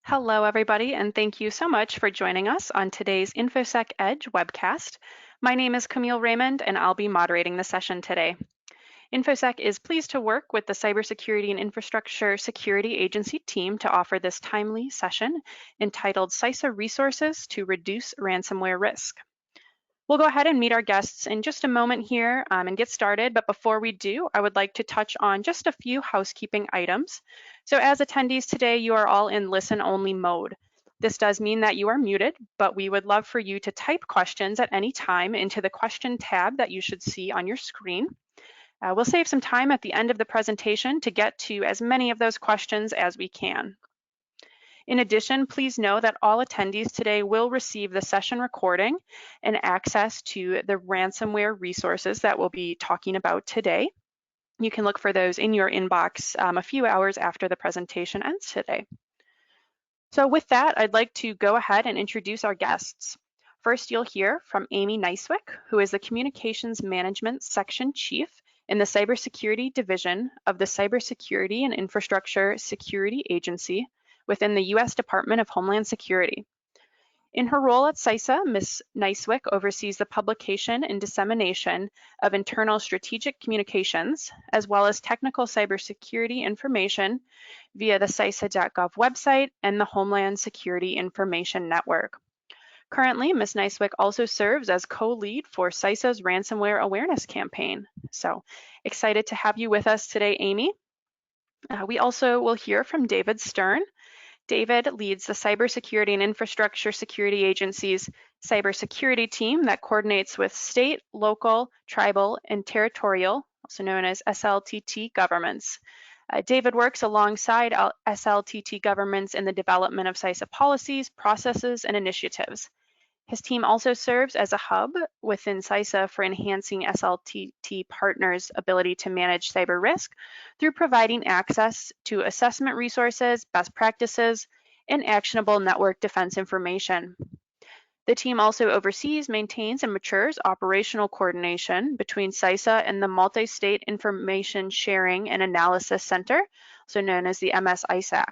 Hello, everybody, and thank you so much for joining us on today's Infosec Edge Webcast. My name is Camille Raymond, and I'll be moderating the session today. Infosec is pleased to work with the Cybersecurity and Infrastructure Security Agency team to offer this timely session entitled CISA Resources to Reduce Ransomware Risk. We'll go ahead and meet our guests in just a moment here and get started, but before we do, I would like to touch on just a few housekeeping items. So as attendees today, you are all in listen-only mode. This does mean that you are muted, but we would love for you to type questions at any time into the question tab that you should see on your screen. We'll save some time at the end of the presentation to get to as many of those questions as we can. In addition, please know that all attendees today will receive the session recording and access to the ransomware resources that we'll be talking about today. You can look for those in your inbox a few hours after the presentation ends today. So with that, I'd like to go ahead and introduce our guests. First, you'll hear from Amy Nicewick, who is the Communications Management Section Chief in the Cybersecurity Division of the Cybersecurity and Infrastructure Security Agency within the U.S. Department of Homeland Security. In her role at CISA, Ms. Nicewick oversees the publication and dissemination of internal strategic communications, as well as technical cybersecurity information via the CISA.gov website and the Homeland Security Information Network. Currently, Ms. Nicewick also serves as co-lead for CISA's ransomware awareness campaign. So excited to have you with us today, Amy. We also will hear from David Stern. David leads the Cybersecurity and Infrastructure Security Agency's cybersecurity team that coordinates with state, local, tribal, and territorial, also known as SLTT governments. David works alongside SLTT governments in the development of CISA policies, processes, and initiatives. His team also serves as a hub within CISA for enhancing SLTT partners' ability to manage cyber risk through providing access to assessment resources, best practices, and actionable network defense information. The team also oversees, maintains, and matures operational coordination between CISA and the Multi-State Information Sharing and Analysis Center, also known as the MS-ISAC,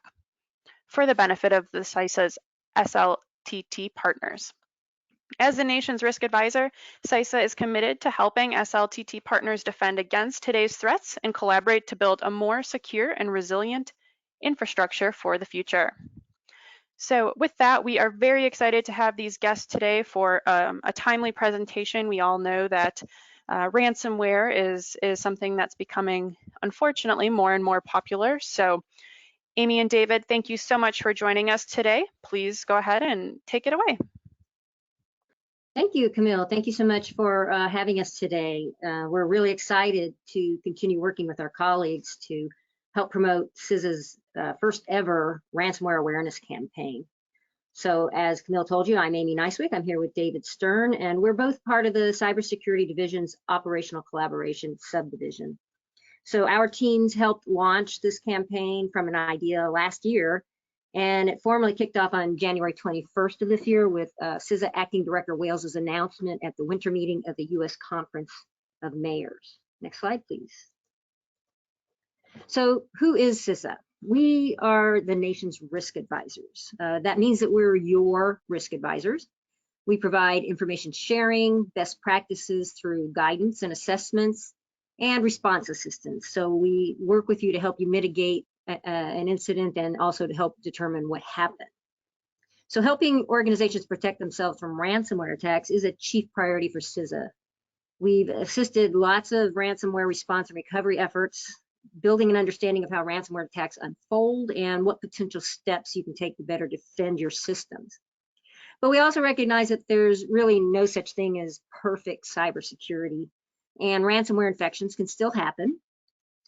for the benefit of the CISA's SLTT partners. As the nation's risk advisor, CISA is committed to helping SLTT partners defend against today's threats and collaborate to build a more secure and resilient infrastructure for the future. So with that, we are very excited to have these guests today for a timely presentation. We all know that ransomware is something that's becoming, unfortunately, more and more popular. So Amy and David, thank you so much for joining us today. Please go ahead and take it away. Thank you, Camille. Thank you so much for having us today. We're really excited to continue working with our colleagues to help promote CISA's first ever ransomware awareness campaign. So as Camille told you, I'm Amy Nicewick. I'm here with David Stern, and we're both part of the Cybersecurity Division's Operational Collaboration Subdivision. So our teams helped launch this campaign from an idea last year, and it formally kicked off on January 21st of this year with CISA Acting Director Wales's announcement at the winter meeting of the U.S. Conference of Mayors. Next slide, please. So who is CISA? We are the nation's risk advisors. That means that we're your risk advisors. We provide information sharing, best practices through guidance and assessments, and response assistance. So we work with you to help you mitigate an incident and also to help determine what happened. So helping organizations protect themselves from ransomware attacks is a chief priority for CISA. We've assisted lots of ransomware response and recovery efforts, building an understanding of how ransomware attacks unfold and what potential steps you can take to better defend your systems. But we also recognize that there's really no such thing as perfect cybersecurity, and ransomware infections can still happen.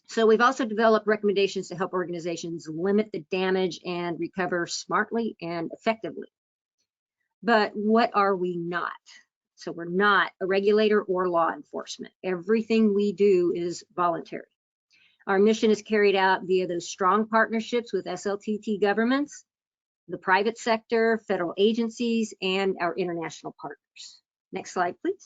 So we've also developed recommendations to help organizations limit the damage and recover smartly and effectively. But what are we not? So we're not a regulator or law enforcement. Everything we do is voluntary. Our mission is carried out via those strong partnerships with SLTT governments, the private sector, federal agencies, and our international partners. Next slide, please.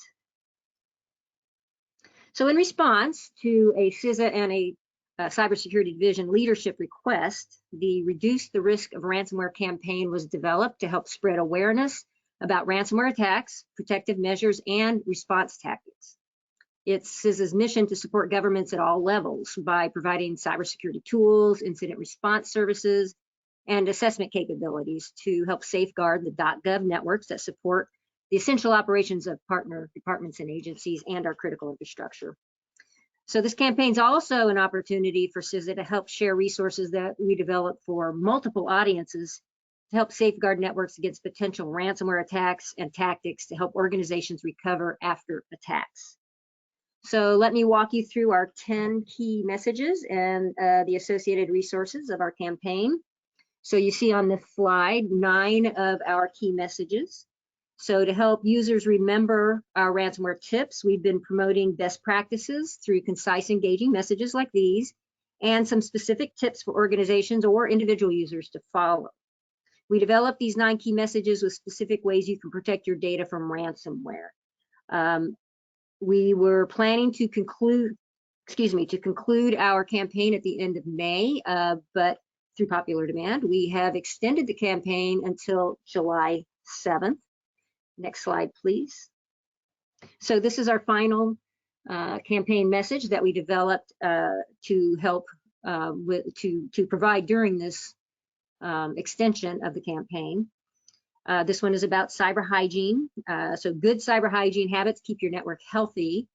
So in response to a CISA and a Cybersecurity Division leadership request, the Reduce the Risk of Ransomware campaign was developed to help spread awareness about ransomware attacks, protective measures, and response tactics. It's CISA's mission to support governments at all levels by providing cybersecurity tools, incident response services, and assessment capabilities to help safeguard the .gov networks that support the essential operations of partner departments and agencies and our critical infrastructure. So this campaign is also an opportunity for CISA to help share resources that we develop for multiple audiences to help safeguard networks against potential ransomware attacks and tactics to help organizations recover after attacks. So let me walk you through our 10 key messages and the associated resources of our campaign. So you see on this slide 9 of our key messages. So to help users remember our ransomware tips, we've been promoting best practices through concise, engaging messages like these, and some specific tips for organizations or individual users to follow. We developed these 9 key messages with specific ways you can protect your data from ransomware. We were planning to conclude our campaign at the end of May, but through popular demand, we have extended the campaign until July 7th. Next slide, please. So this is our final campaign message that we developed to help to provide during this extension of the campaign. This one is about cyber hygiene. So good cyber hygiene habits keep your network healthy.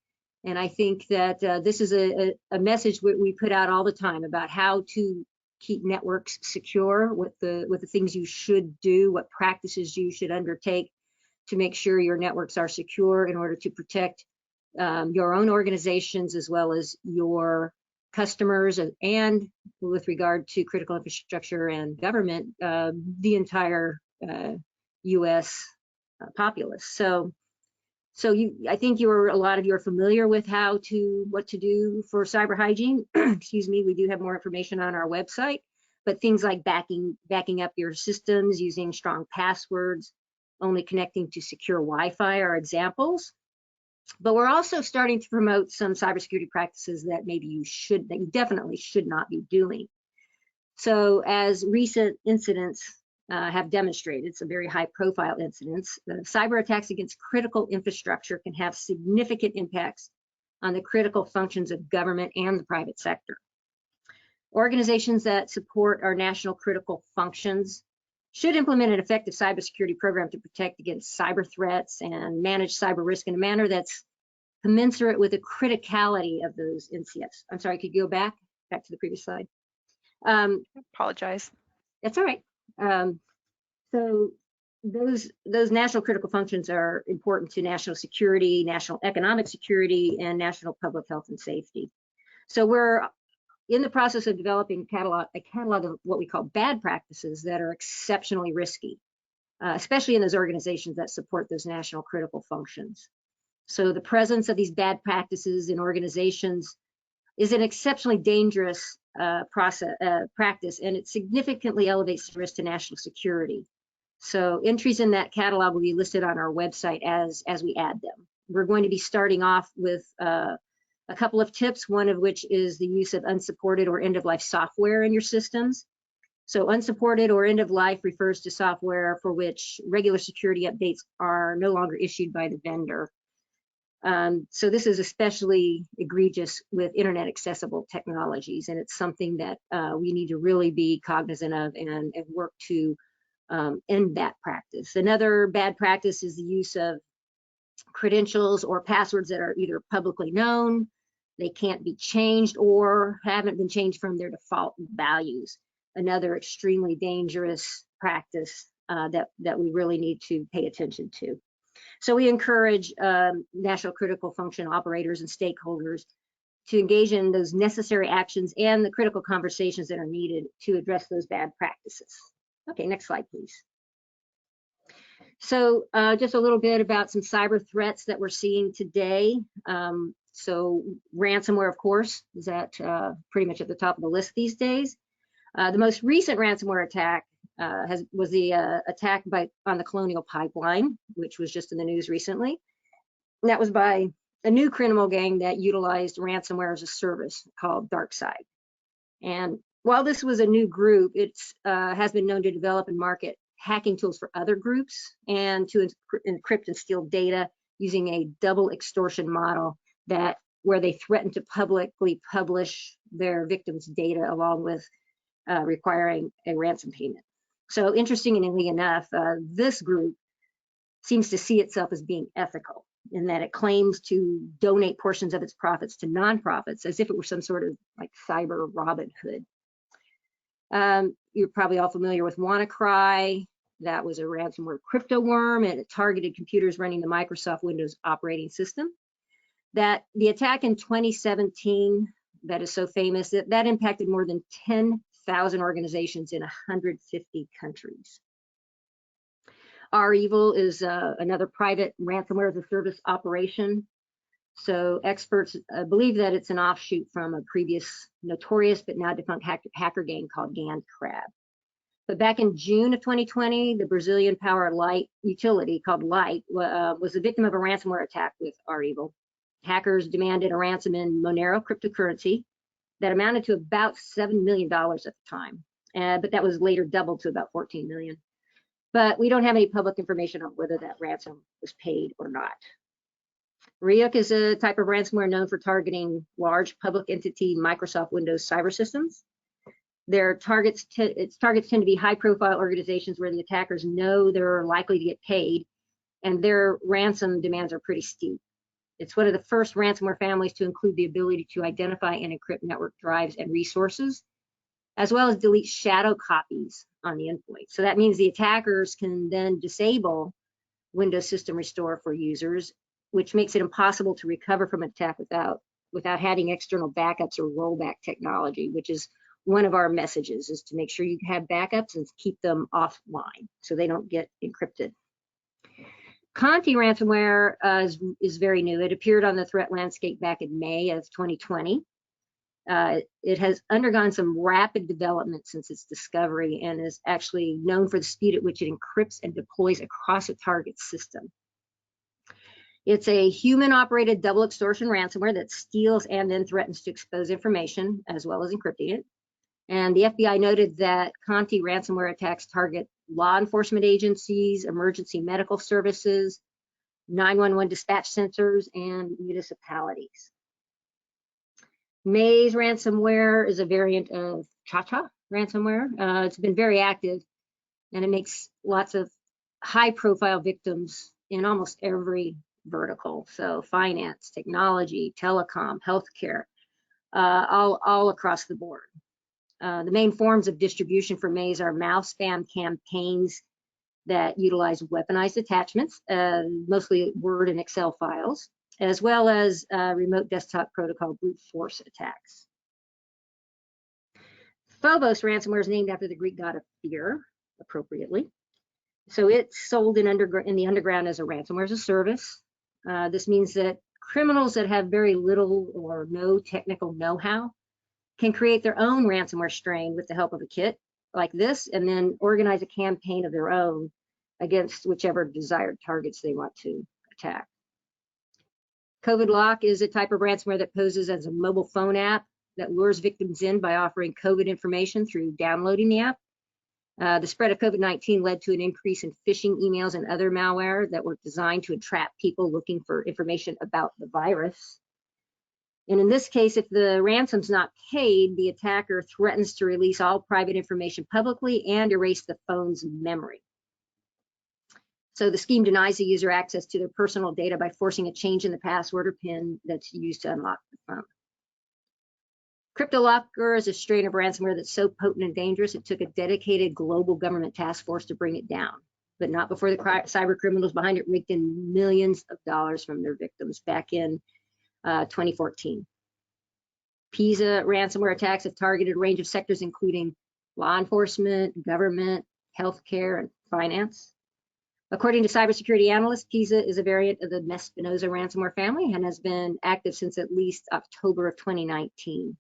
And I think that this is a message we put out all the time about how to keep networks secure, what the things you should do, what practices you should undertake to make sure your networks are secure in order to protect your own organizations as well as your customers, and with regard to critical infrastructure and government, the entire U.S. populace. So I think a lot of you are familiar with what to do for cyber hygiene. Excuse me. We do have more information on our website, but things like backing up your systems, using strong passwords, only connecting to secure Wi-Fi are examples. But we're also starting to promote some cybersecurity practices that you definitely should not be doing. So as recent incidents have demonstrated, some very high-profile incidents, cyber attacks against critical infrastructure can have significant impacts on the critical functions of government and the private sector. Organizations that support our national critical functions should implement an effective cybersecurity program to protect against cyber threats and manage cyber risk in a manner that's commensurate with the criticality of those NCFs. I'm sorry, could you go back to the previous slide? Apologize. That's all right. So those national critical functions are important to national security, national economic security, and national public health and safety. So we're in the process of developing a catalog of what we call bad practices that are exceptionally risky, especially in those organizations that support those national critical functions. So the presence of these bad practices in organizations is an exceptionally dangerous practice, and it significantly elevates the risk to national security. So entries in that catalog will be listed on our website as we add them. We're going to be starting off with a couple of tips, one of which is the use of unsupported or end-of-life software in your systems. So unsupported or end-of-life refers to software for which regular security updates are no longer issued by the vendor. So this is especially egregious with internet accessible technologies, and it's something that we need to really be cognizant of and work to end that practice. Another bad practice is the use of credentials or passwords that are either publicly known, they can't be changed, or haven't been changed from their default values. Another extremely dangerous practice that we really need to pay attention to. So we encourage national critical function operators and stakeholders to engage in those necessary actions and the critical conversations that are needed to address those bad practices. Okay, next slide, please. So just a little bit about some cyber threats that we're seeing today. So ransomware, of course, is pretty much at the top of the list these days. The most recent ransomware attack was the attack on the Colonial Pipeline, which was just in the news recently. And that was by a new criminal gang that utilized ransomware as a service called DarkSide. And while this was a new group, it has been known to develop and market hacking tools for other groups and to encrypt and steal data using a double extortion model where they threaten to publicly publish their victims' data along with requiring a ransom payment. So interestingly enough, this group seems to see itself as being ethical in that it claims to donate portions of its profits to nonprofits as if it were some sort of like cyber Robin Hood. You're probably all familiar with WannaCry. That was a ransomware crypto worm, and it targeted computers running the Microsoft Windows operating system. That the attack in 2017 that is so famous, that impacted more than 10,000 organizations in 150 countries. REvil is another private ransomware as a service operation. So experts believe that it's an offshoot from a previous notorious but now defunct hacker gang called GandCrab. But back in June of 2020, the Brazilian power light utility called Light was the victim of a ransomware attack with REvil. Hackers demanded a ransom in Monero cryptocurrency that amounted to about $7 million at the time, but that was later doubled to about 14 million. But we don't have any public information on whether that ransom was paid or not. Ryuk is a type of ransomware known for targeting large public entity Microsoft Windows cyber systems. Its targets tend to be high-profile organizations where the attackers know they're likely to get paid, and their ransom demands are pretty steep. It's one of the first ransomware families to include the ability to identify and encrypt network drives and resources, as well as delete shadow copies on the endpoint. So that means the attackers can then disable Windows System Restore for users, which makes it impossible to recover from an attack without having external backups or rollback technology, which is one of our messages, is to make sure you have backups and keep them offline so they don't get encrypted. Conti ransomware is very new. It appeared on the threat landscape back in May of 2020. It has undergone some rapid development since its discovery and is actually known for the speed at which it encrypts and deploys across a target system. It's a human-operated double extortion ransomware that steals and then threatens to expose information as well as encrypting it. And the FBI noted that Conti ransomware attacks target law enforcement agencies, emergency medical services, 911 dispatch centers, and municipalities. Maze ransomware is a variant of Cha-Cha ransomware. It's been very active, and it makes lots of high-profile victims in almost every vertical. So finance, technology, telecom, healthcare, all across the board. The main forms of distribution for Maze are mouse spam campaigns that utilize weaponized attachments, mostly Word and Excel files, as well as remote desktop protocol brute force attacks. Phobos ransomware is named after the Greek god of fear, appropriately. So it's sold in the underground as a ransomware as a service. This means that criminals that have very little or no technical know-how can create their own ransomware strain with the help of a kit like this, and then organize a campaign of their own against whichever desired targets they want to attack. COVID Lock is a type of ransomware that poses as a mobile phone app that lures victims in by offering COVID information through downloading the app. The spread of COVID-19 led to an increase in phishing emails and other malware that were designed to entrap people looking for information about the virus. And in this case, if the ransom's not paid, the attacker threatens to release all private information publicly and erase the phone's memory. So the scheme denies the user access to their personal data by forcing a change in the password or PIN that's used to unlock the phone. CryptoLocker is a strain of ransomware that's so potent and dangerous, it took a dedicated global government task force to bring it down, but not before the cyber criminals behind it raked in millions of dollars from their victims back in 2014. CISA ransomware attacks have targeted a range of sectors, including law enforcement, government, healthcare, and finance. According to cybersecurity analysts, CISA is a variant of the Mespinoza ransomware family and has been active since at least October of 2019.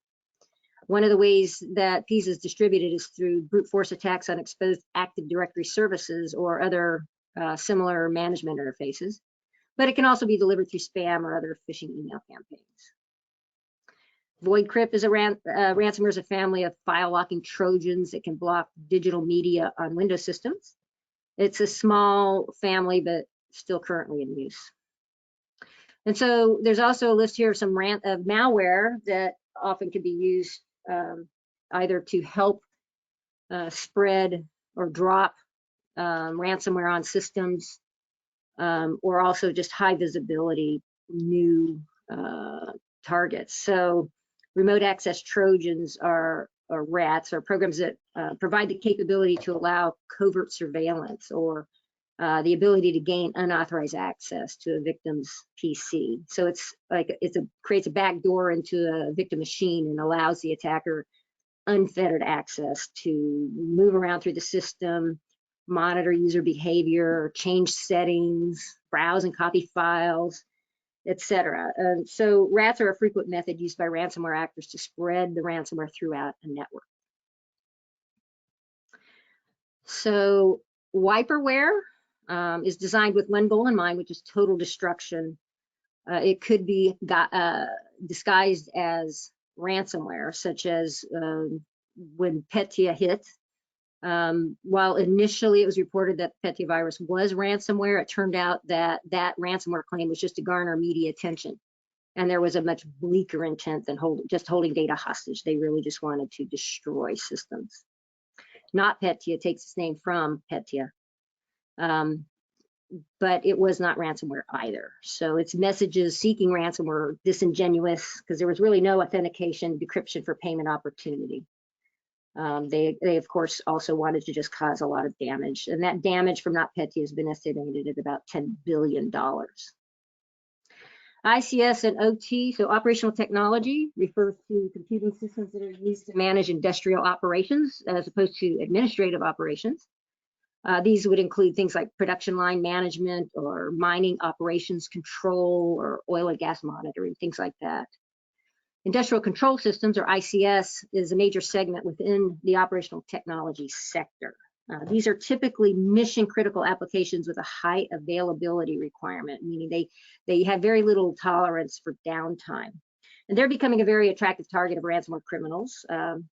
One of the ways that CISA is distributed is through brute force attacks on exposed Active Directory services or other similar management interfaces, but it can also be delivered through spam or other phishing email campaigns. VoidCrypt is ransomware is a family of file locking Trojans that can block digital media on Windows systems. It's a small family, but still currently in use. And so there's also a list here of some malware that often can be used either to help spread or drop ransomware on systems, or also just high visibility new targets. So remote access Trojans are RATs, are programs that provide the capability to allow covert surveillance or the ability to gain unauthorized access to a victim's PC. So it's like creates a backdoor into a victim machine and allows the attacker unfettered access to move around through the system, monitor user behavior, change settings, browse and copy files, etc. So RATs are a frequent method used by ransomware actors to spread the ransomware throughout a network. So wiperware is designed with one goal in mind, which is total destruction. It could be disguised as ransomware, such as when Petya hit. While initially it was reported that Petya virus was ransomware, it turned out that that ransomware claim was just to garner media attention. And there was a much bleaker intent than just holding data hostage. They really just wanted to destroy systems. Not Petya, takes its name from Petya. But it was not ransomware either. So its messages seeking ransom were disingenuous because there was really no authentication, decryption for payment opportunity. They of course also wanted to just cause a lot of damage, and that damage from NotPetya has been estimated at about $10 billion. ICS and OT, so operational technology, refers to computing systems that are used to manage industrial operations as opposed to administrative operations. These would include things like production line management or mining operations control or oil and gas monitoring, things like that. Industrial control systems, or ICS, is a major segment within the operational technology sector. These are typically mission critical applications with a high availability requirement, meaning they have very little tolerance for downtime. And they're becoming a very attractive target of ransomware criminals, an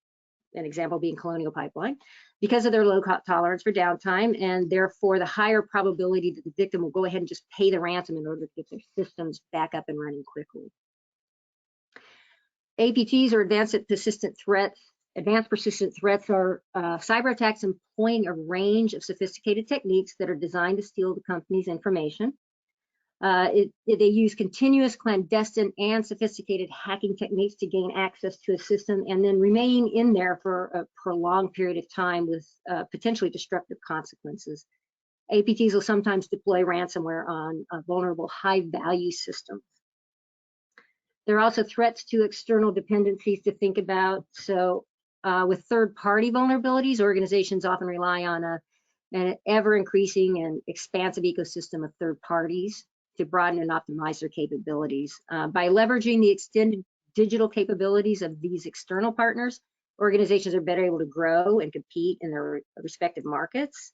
example being Colonial Pipeline, because of their low tolerance for downtime, and therefore the higher probability that the victim will go ahead and just pay the ransom in order to get their systems back up and running quickly. APTs, or advanced persistent threats. Advanced persistent threats are cyber attacks employing a range of sophisticated techniques that are designed to steal the company's information. They use continuous, clandestine, and sophisticated hacking techniques to gain access to a system and then remain in there for a prolonged period of time with potentially destructive consequences. APTs will sometimes deploy ransomware on vulnerable high-value systems. There are also threats to external dependencies to think about. So with third-party vulnerabilities, organizations often rely on an ever-increasing and expansive ecosystem of third parties to broaden and optimize their capabilities. By leveraging the extended digital capabilities of these external partners, organizations are better able to grow and compete in their respective markets.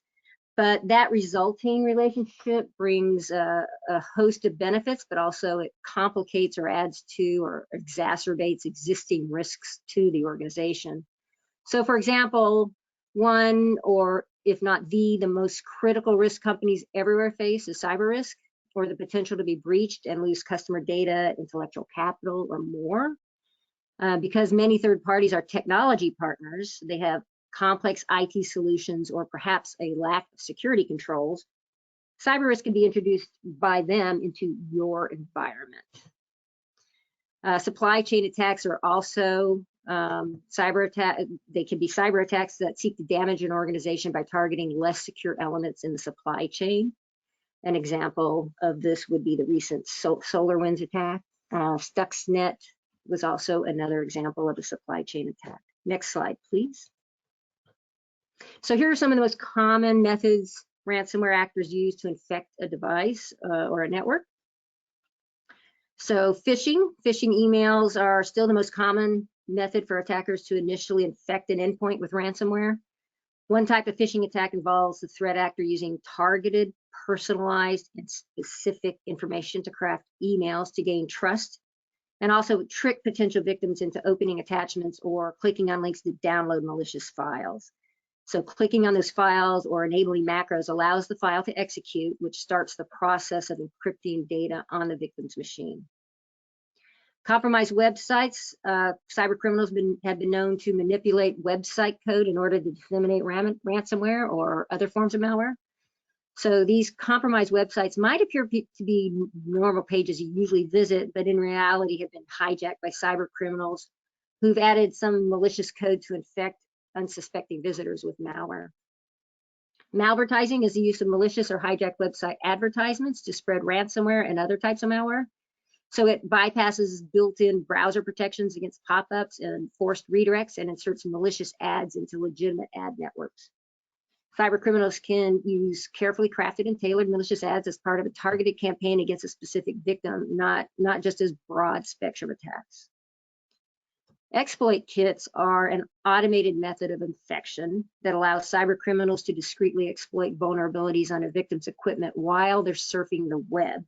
But that resulting relationship brings a host of benefits, but also it complicates or adds to or exacerbates existing risks to the organization. So for example, one, or if not the most critical risk companies everywhere face is cyber risk, or the potential to be breached and lose customer data, intellectual capital, or more. Because many third parties are technology partners, they have complex IT solutions or perhaps a lack of security controls. Cyber risk can be introduced by them into your environment. Supply chain attacks are also cyber attack. They can be cyber attacks that seek to damage an organization by targeting less secure elements in the supply chain. An example of this would be the recent SolarWinds attack. Stuxnet was also another example of a supply chain attack. Next slide, please. So here are some of the most common methods ransomware actors use to infect a device or a network. So phishing emails are still the most common method for attackers to initially infect an endpoint with ransomware. One type of phishing attack involves the threat actor using targeted, personalized, and specific information to craft emails to gain trust and also trick potential victims into opening attachments or clicking on links to download malicious files. So clicking on those files or enabling macros allows the file to execute, which starts the process of encrypting data on the victim's machine. Compromised websites, cyber criminals have been known to manipulate website code in order to disseminate ransomware or other forms of malware. So these compromised websites might appear to be normal pages you usually visit, but in reality have been hijacked by cyber criminals who've added some malicious code to infect unsuspecting visitors with malware. Malvertising is the use of malicious or hijacked website advertisements to spread ransomware and other types of malware. So it bypasses built-in browser protections against pop-ups and forced redirects and inserts malicious ads into legitimate ad networks. Cyber criminals can use carefully crafted and tailored malicious ads as part of a targeted campaign against a specific victim, not just as broad spectrum attacks. Exploit kits are an automated method of infection that allows cyber criminals to discreetly exploit vulnerabilities on a victim's equipment while they're surfing the web.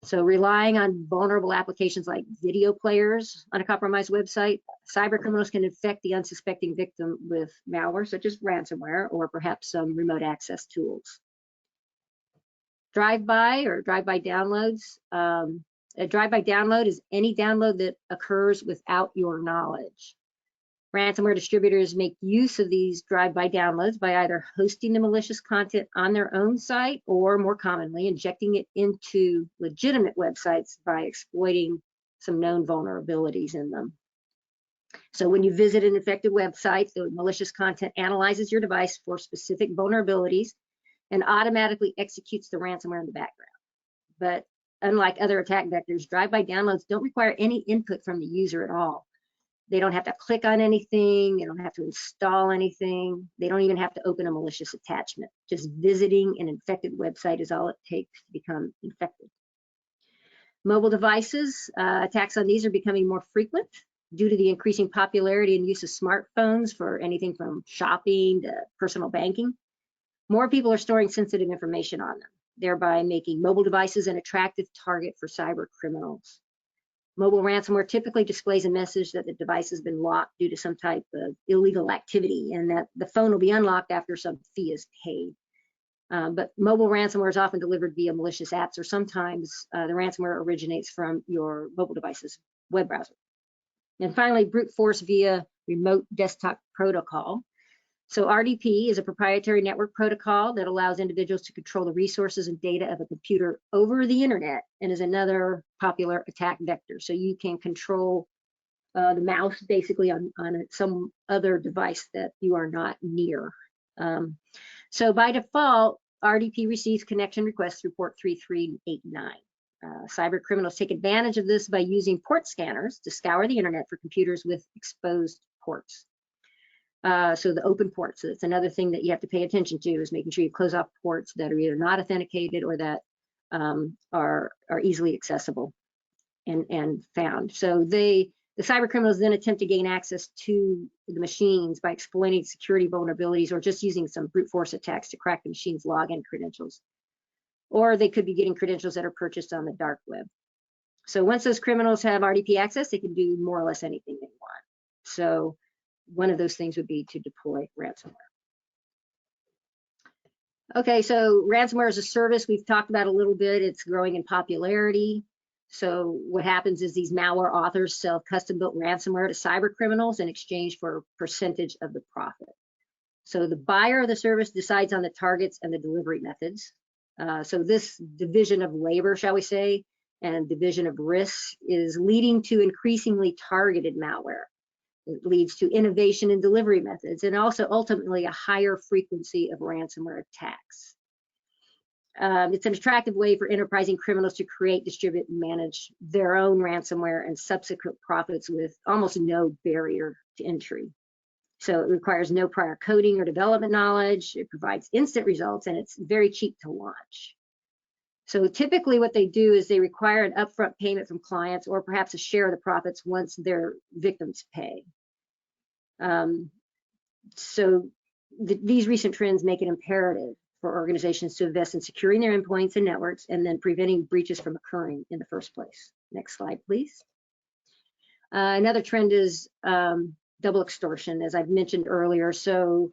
So relying on vulnerable applications like video players on a compromised website, cyber criminals can infect the unsuspecting victim with malware such as ransomware or perhaps some remote access tools. Drive-by or drive-by downloads. A drive-by download is any download that occurs without your knowledge. Ransomware distributors make use of these drive-by downloads by either hosting the malicious content on their own site or, more commonly, injecting it into legitimate websites by exploiting some known vulnerabilities in them. So when you visit an infected website, the malicious content analyzes your device for specific vulnerabilities and automatically executes the ransomware in the background. But unlike other attack vectors, drive-by downloads don't require any input from the user at all. They don't have to click on anything. They don't have to install anything. They don't even have to open a malicious attachment. Just visiting an infected website is all it takes to become infected. Mobile devices, attacks on these are becoming more frequent due to the increasing popularity and use of smartphones for anything from shopping to personal banking. More people are storing sensitive information on them, thereby making mobile devices an attractive target for cyber criminals. Mobile ransomware typically displays a message that the device has been locked due to some type of illegal activity and that the phone will be unlocked after some fee is paid. But mobile ransomware is often delivered via malicious apps, or sometimes the ransomware originates from your mobile device's web browser. And finally, brute force via remote desktop protocol. So RDP is a proprietary network protocol that allows individuals to control the resources and data of a computer over the internet and is another popular attack vector. So you can control the mouse basically on some other device that you are not near. So by default, RDP receives connection requests through port 3389. Cyber criminals take advantage of this by using port scanners to scour the internet for computers with exposed ports. So the open ports, so that's another thing that you have to pay attention to, is making sure you close off ports that are either not authenticated or that are easily accessible and found. So the cyber criminals then attempt to gain access to the machines by exploiting security vulnerabilities or just using some brute force attacks to crack the machine's login credentials. Or they could be getting credentials that are purchased on the dark web. So once those criminals have RDP access, they can do more or less anything they want. So one of those things would be to deploy ransomware. Okay, so ransomware as a service, we've talked about a little bit. It's growing in popularity. So what happens is these malware authors sell custom-built ransomware to cyber criminals in exchange for a percentage of the profit. So the buyer of the service decides on the targets and the delivery methods. So this division of labor, shall we say, and division of risk is leading to increasingly targeted malware. It leads to innovation in delivery methods and also ultimately a higher frequency of ransomware attacks. It's an attractive way for enterprising criminals to create, distribute, and manage their own ransomware and subsequent profits with almost no barrier to entry. So it requires no prior coding or development knowledge. It provides instant results, and it's very cheap to launch. So typically what they do is they require an upfront payment from clients or perhaps a share of the profits once their victims pay. These recent trends make it imperative for organizations to invest in securing their endpoints and networks and then preventing breaches from occurring in the first place. Next slide, please. Another trend is double extortion, as I've mentioned earlier. So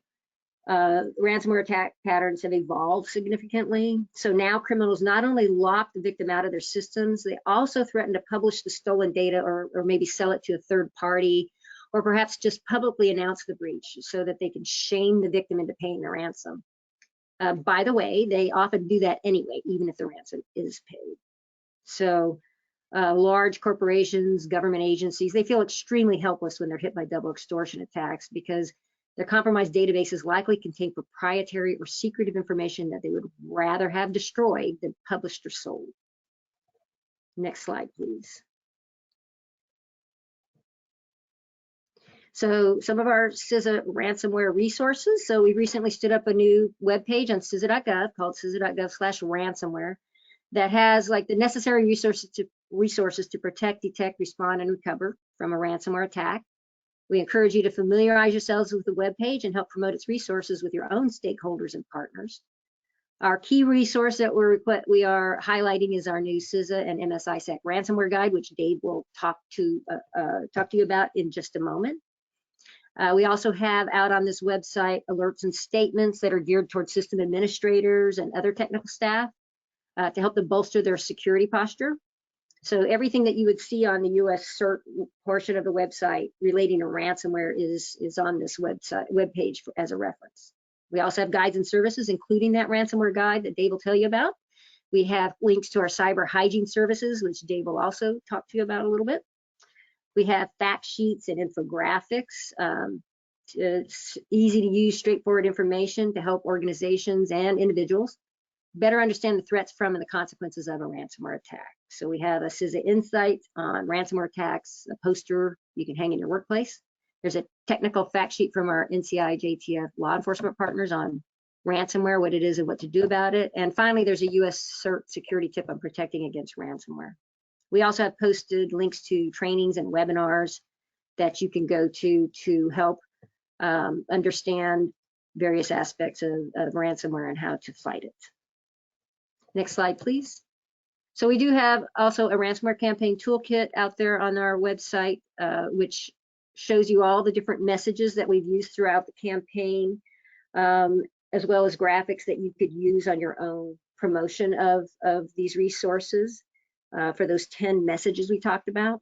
ransomware attack patterns have evolved significantly. So now criminals not only lock the victim out of their systems, they also threaten to publish the stolen data or maybe sell it to a third party, or perhaps just publicly announce the breach so that they can shame the victim into paying the ransom. By the way, they often do that anyway, even if the ransom is paid. So large corporations, government agencies, they feel extremely helpless when they're hit by double extortion attacks because their compromised databases likely contain proprietary or secretive information that they would rather have destroyed than published or sold. Next slide, please. So some of our CISA ransomware resources. So we recently stood up a new webpage on CISA.gov called CISA.gov/ransomware that has like the necessary resources to protect, detect, respond, and recover from a ransomware attack. We encourage you to familiarize yourselves with the webpage and help promote its resources with your own stakeholders and partners. Our key resource that we are highlighting is our new CISA and MS-ISAC ransomware guide, which Dave will talk to you about in just a moment. We also have out on this website alerts and statements that are geared towards system administrators and other technical staff to help them bolster their security posture. So everything that you would see on the US CERT portion of the website relating to ransomware is on this webpage as a reference. We also have guides and services, including that ransomware guide that Dave will tell you about. We have links to our cyber hygiene services, which Dave will also talk to you about a little bit. We have fact sheets and infographics. It's easy to use, straightforward information to help organizations and individuals better understand the threats from and the consequences of a ransomware attack. So we have a CISA Insight on ransomware attacks, a poster you can hang in your workplace. There's a technical fact sheet from our NCI JTF law enforcement partners on ransomware, what it is and what to do about it. And finally, there's a US CERT security tip on protecting against ransomware. We also have posted links to trainings and webinars that you can go to help understand various aspects of ransomware and how to fight it. Next slide, please. So we do have also a ransomware campaign toolkit out there on our website, which shows you all the different messages that we've used throughout the campaign, as well as graphics that you could use on your own promotion of these resources for those 10 messages we talked about.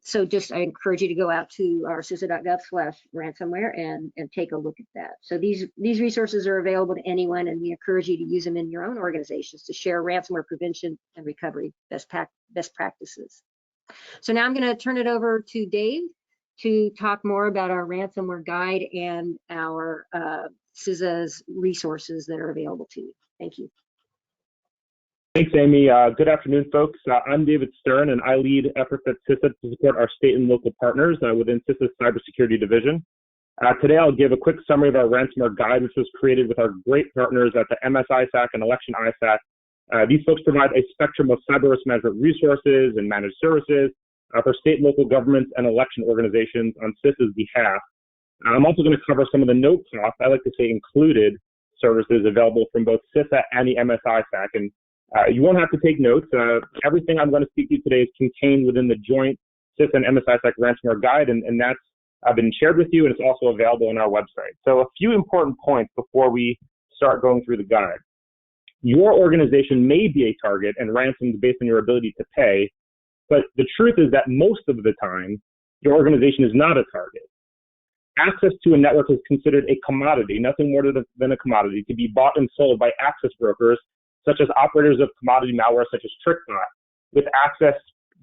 So I encourage you to go out to our CISA.gov/ransomware and take a look at that. So these resources are available to anyone, and we encourage you to use them in your own organizations to share ransomware prevention and recovery best practices. So now I'm going to turn it over to Dave to talk more about our ransomware guide and our CISA's resources that are available to you. Thank you. Thanks, Amy. Good afternoon, folks. I'm David Stern, and I lead efforts at CISA to support our state and local partners within CISA's cybersecurity division. Today, I'll give a quick summary of our ransomware guide, which was created with our great partners at the MS-ISAC and Election ISAC. These folks provide a spectrum of cyber risk management resources and managed services for state and local governments and election organizations on CISA's behalf. I'm also going to cover some of the no-cost, I like to say included, services available from both CISA and the MS-ISAC. And you won't have to take notes. Everything I'm going to speak to you today is contained within the joint CISA and MS-ISAC ransomware guide, and that's been shared with you, and it's also available on our website. So a few important points before we start going through the guide. Your organization may be a target and ransomed based on your ability to pay, but the truth is that most of the time, your organization is not a target. Access to a network is considered a commodity, nothing more than a commodity, to be bought and sold by access brokers, such as operators of commodity malware such as TrickBot, with access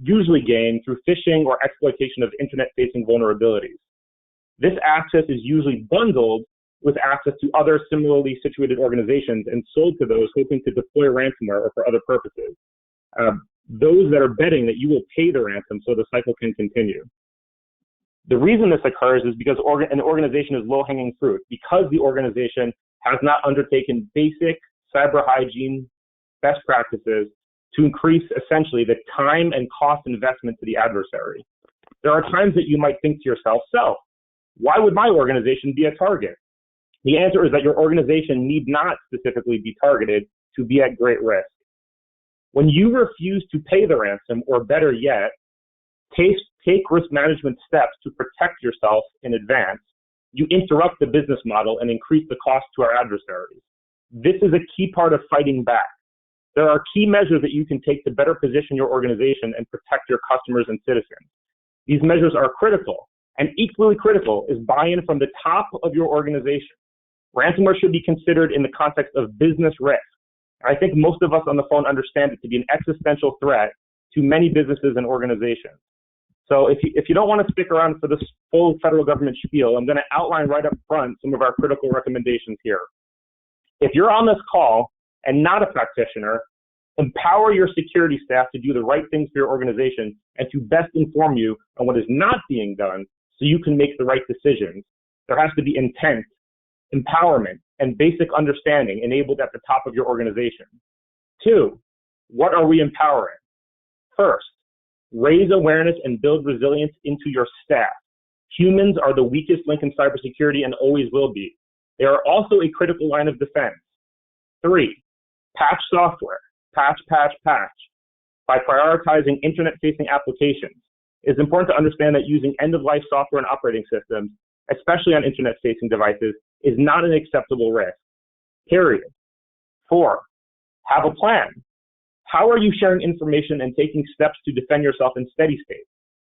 usually gained through phishing or exploitation of internet-facing vulnerabilities. This access is usually bundled with access to other similarly situated organizations and sold to those hoping to deploy ransomware or for other purposes. Those that are betting that you will pay the ransom so the cycle can continue. The reason this occurs is because an organization is low-hanging fruit, because the organization has not undertaken basic cyber hygiene best practices to increase essentially the time and cost investment to the adversary. There are times that you might think to yourself, so why would my organization be a target? The answer is that your organization need not specifically be targeted to be at great risk. When you refuse to pay the ransom, or better yet, take risk management steps to protect yourself in advance, you interrupt the business model and increase the cost to our adversaries. This is a key part of fighting back. There are key measures that you can take to better position your organization and protect your customers and citizens. These measures are critical, and equally critical is buy-in from the top of your organization. Ransomware should be considered in the context of business risk. I think most of us on the phone understand it to be an existential threat to many businesses and organizations. So if you don't want to stick around for this full federal government spiel, I'm going to outline right up front some of our critical recommendations here. If you're on this call and not a practitioner, empower your security staff to do the right things for your organization and to best inform you on what is not being done so you can make the right decisions. There has to be intent, empowerment, and basic understanding enabled at the top of your organization. 2, what are we empowering? First, raise awareness and build resilience into your staff. Humans are the weakest link in cybersecurity and always will be. They are also a critical line of defense. 3, patch software, patch. By prioritizing internet-facing applications, it's important to understand that using end-of-life software and operating systems, especially on internet-facing devices, is not an acceptable risk, period. 4, have a plan. How are you sharing information and taking steps to defend yourself in steady state?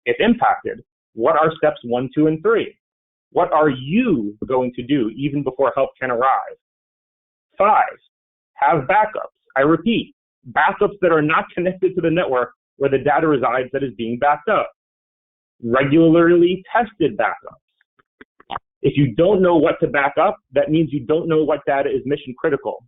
If impacted, what are steps 1, 2, and 3? What are you going to do even before help can arrive? 5, have backups. I repeat, backups that are not connected to the network where the data resides that is being backed up. Regularly tested backups. If you don't know what to back up, that means you don't know what data is mission critical.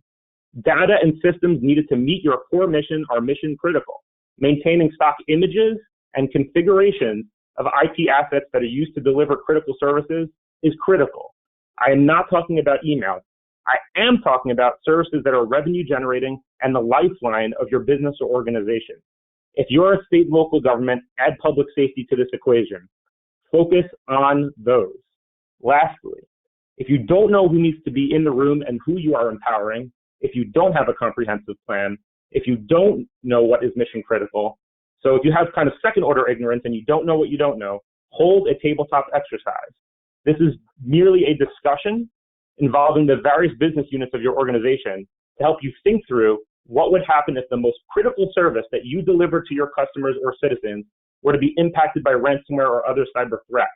Data and systems needed to meet your core mission are mission critical. Maintaining stock images and configurations of IT assets that are used to deliver critical services is critical. I am not talking about email. I am talking about services that are revenue generating and the lifeline of your business or organization. If you're a state and local government, add public safety to this equation. Focus on those. Lastly, if you don't know who needs to be in the room and who you are empowering, if you don't have a comprehensive plan, if you don't know what is mission critical, so if you have kind of second order ignorance and you don't know what you don't know, hold a tabletop exercise. This is merely a discussion involving the various business units of your organization to help you think through what would happen if the most critical service that you deliver to your customers or citizens were to be impacted by ransomware or other cyber threats.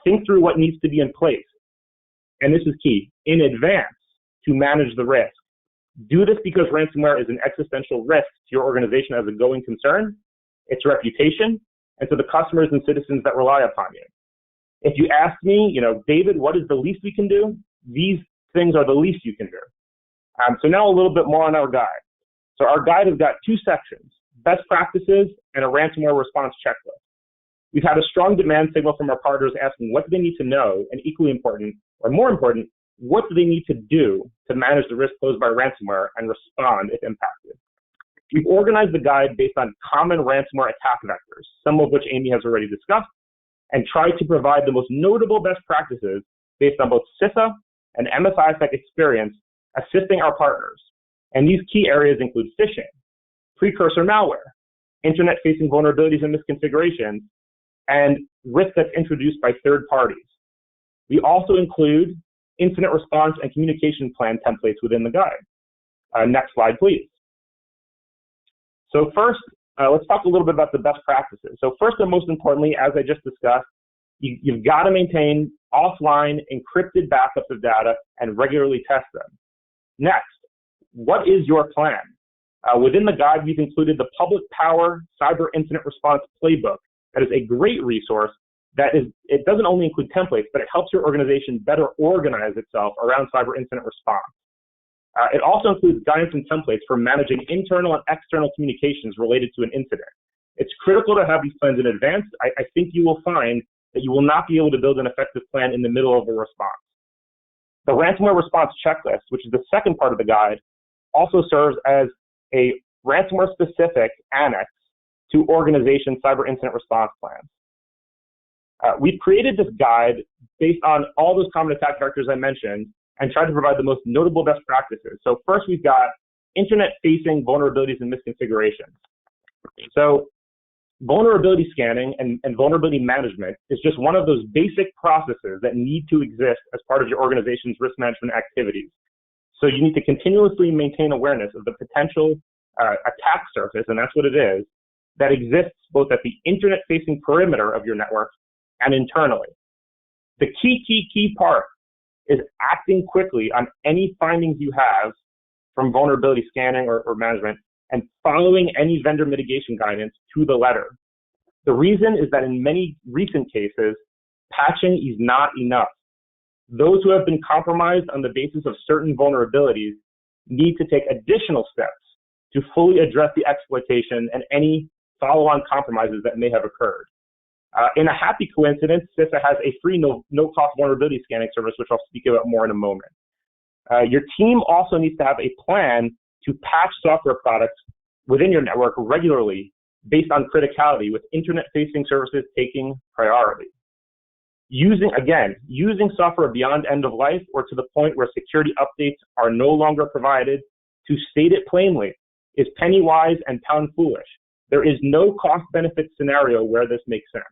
Think through what needs to be in place, and this is key, in advance to manage the risk. Do this because ransomware is an existential risk to your organization as a going concern, its reputation, and to the customers and citizens that rely upon you. If you ask me, David, what is the least we can do? These things are the least you can do. So now a little bit more on our guide. So our guide has got 2 sections, best practices and a ransomware response checklist. We've had a strong demand signal from our partners asking what do they need to know, and equally important, or more important, what do they need to do to manage the risk posed by ransomware and respond if impacted? We've organized the guide based on common ransomware attack vectors, some of which Amy has already discussed, and tried to provide the most notable best practices based on both CISA and MSISAC experience assisting our partners. And these key areas include phishing, precursor malware, internet-facing vulnerabilities and misconfigurations, and risk that's introduced by third parties. We also include incident response and communication plan templates within the guide. Next slide, please. So first, let's talk a little bit about the best practices. So first and most importantly, as I just discussed, you've got to maintain offline encrypted backups of data and regularly test them. Next, what is your plan? Within the guide, we've included the Public Power Cyber Incident Response Playbook. That is a great resource it doesn't only include templates, but it helps your organization better organize itself around cyber incident response. It also includes guidance and templates for managing internal and external communications related to an incident. It's critical to have these plans in advance. I think you will find that you will not be able to build an effective plan in the middle of a response. The ransomware response checklist, which is the second part of the guide, also serves as a ransomware-specific annex to organization cyber incident response plans. We've created this guide based on all those common attack vectors I mentioned and tried to provide the most notable best practices. So first, we've got internet-facing vulnerabilities and misconfigurations. So vulnerability scanning and vulnerability management is just one of those basic processes that need to exist as part of your organization's risk management activities. So you need to continuously maintain awareness of the potential attack surface, and that's what it is, that exists both at the internet-facing perimeter of your network and internally. The key part is acting quickly on any findings you have from vulnerability scanning or management and following any vendor mitigation guidance to the letter. The reason is that in many recent cases, patching is not enough. Those who have been compromised on the basis of certain vulnerabilities need to take additional steps to fully address the exploitation and any follow-on compromises that may have occurred. In a happy coincidence, CISA has a free no-cost vulnerability scanning service, which I'll speak about more in a moment. Your team also needs to have a plan to patch software products within your network regularly based on criticality, with internet-facing services taking priority. Using software beyond end of life or to the point where security updates are no longer provided, to state it plainly, is penny wise and pound foolish. There is no cost-benefit scenario where this makes sense.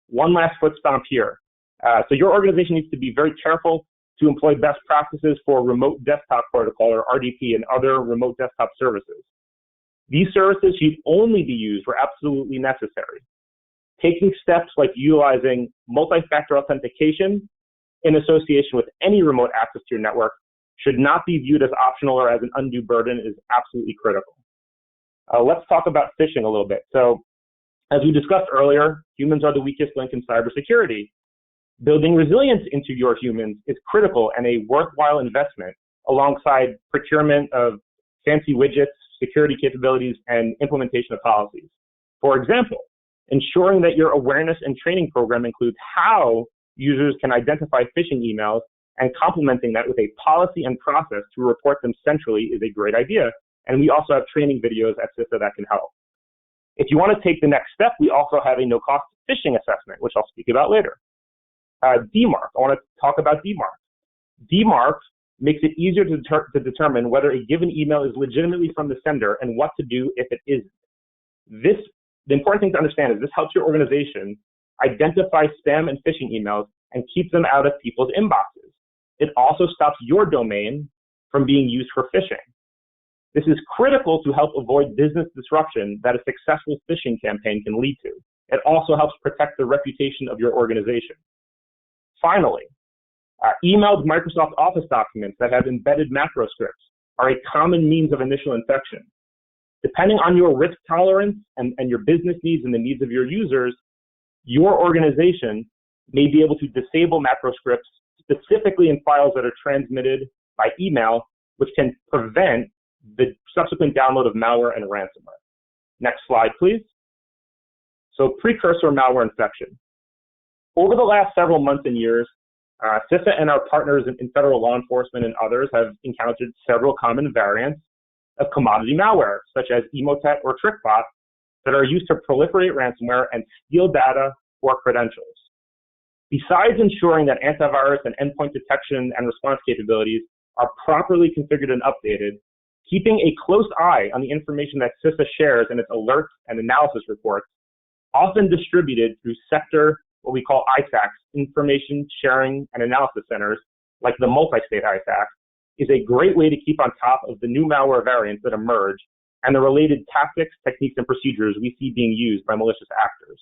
One last foot stomp here. So your organization needs to be very careful to employ best practices for remote desktop protocol, or RDP, and other remote desktop services. These services should only be used where absolutely necessary. Taking steps like utilizing multi-factor authentication in association with any remote access to your network should not be viewed as optional or as an undue burden. Is absolutely critical. Let's talk about phishing a little bit. So, as we discussed earlier, humans are the weakest link in cybersecurity. Building resilience into your humans is critical and a worthwhile investment alongside procurement of fancy widgets, security capabilities, and implementation of policies. For example, ensuring that your awareness and training program includes how users can identify phishing emails and complementing that with a policy and process to report them centrally is a great idea. And we also have training videos at CISA that can help. If you want to take the next step, we also have a no-cost phishing assessment, which I'll speak about later. DMARC, I want to talk about DMARC. DMARC makes it easier to determine whether a given email is legitimately from the sender and what to do if it isn't. The important thing to understand is this helps your organization identify spam and phishing emails and keep them out of people's inboxes. It also stops your domain from being used for phishing. This is critical to help avoid business disruption that a successful phishing campaign can lead to. It also helps protect the reputation of your organization. Finally, emailed Microsoft Office documents that have embedded macro scripts are a common means of initial infection. Depending on your risk tolerance and your business needs and the needs of your users, your organization may be able to disable macro scripts specifically in files that are transmitted by email, which can prevent the subsequent download of malware and ransomware. Next slide, please. So precursor malware infection. Over the last several months and years, CISA and our partners in federal law enforcement and others have encountered several common variants of commodity malware, such as Emotet or TrickBot, that are used to proliferate ransomware and steal data or credentials. Besides ensuring that antivirus and endpoint detection and response capabilities are properly configured and updated, keeping a close eye on the information that CISA shares in its alerts and analysis reports, often distributed through sector, what we call ISACs, Information Sharing and Analysis Centers, like the multi-state ISAC, is a great way to keep on top of the new malware variants that emerge and the related tactics, techniques, and procedures we see being used by malicious actors.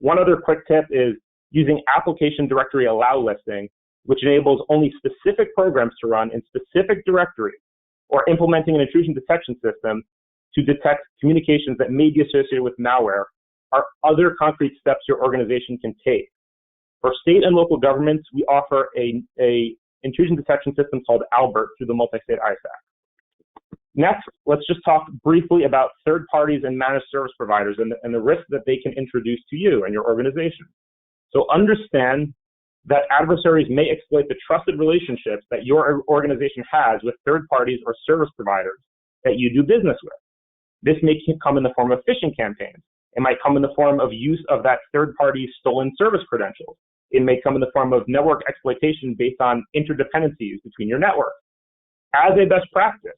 One other quick tip is using application directory allow listing, which enables only specific programs to run in specific directories, or implementing an intrusion detection system to detect communications that may be associated with malware, are other concrete steps your organization can take. For state and local governments, we offer a intrusion detection system called Albert through the multi-state ISAC. Next, let's just talk briefly about third parties and managed service providers and the risk that they can introduce to you and your organization. So understand that adversaries may exploit the trusted relationships that your organization has with third parties or service providers that you do business with. This may come in the form of phishing campaigns. It might come in the form of use of that third party's stolen service credentials. It may come in the form of network exploitation based on interdependencies between your networks. As a best practice,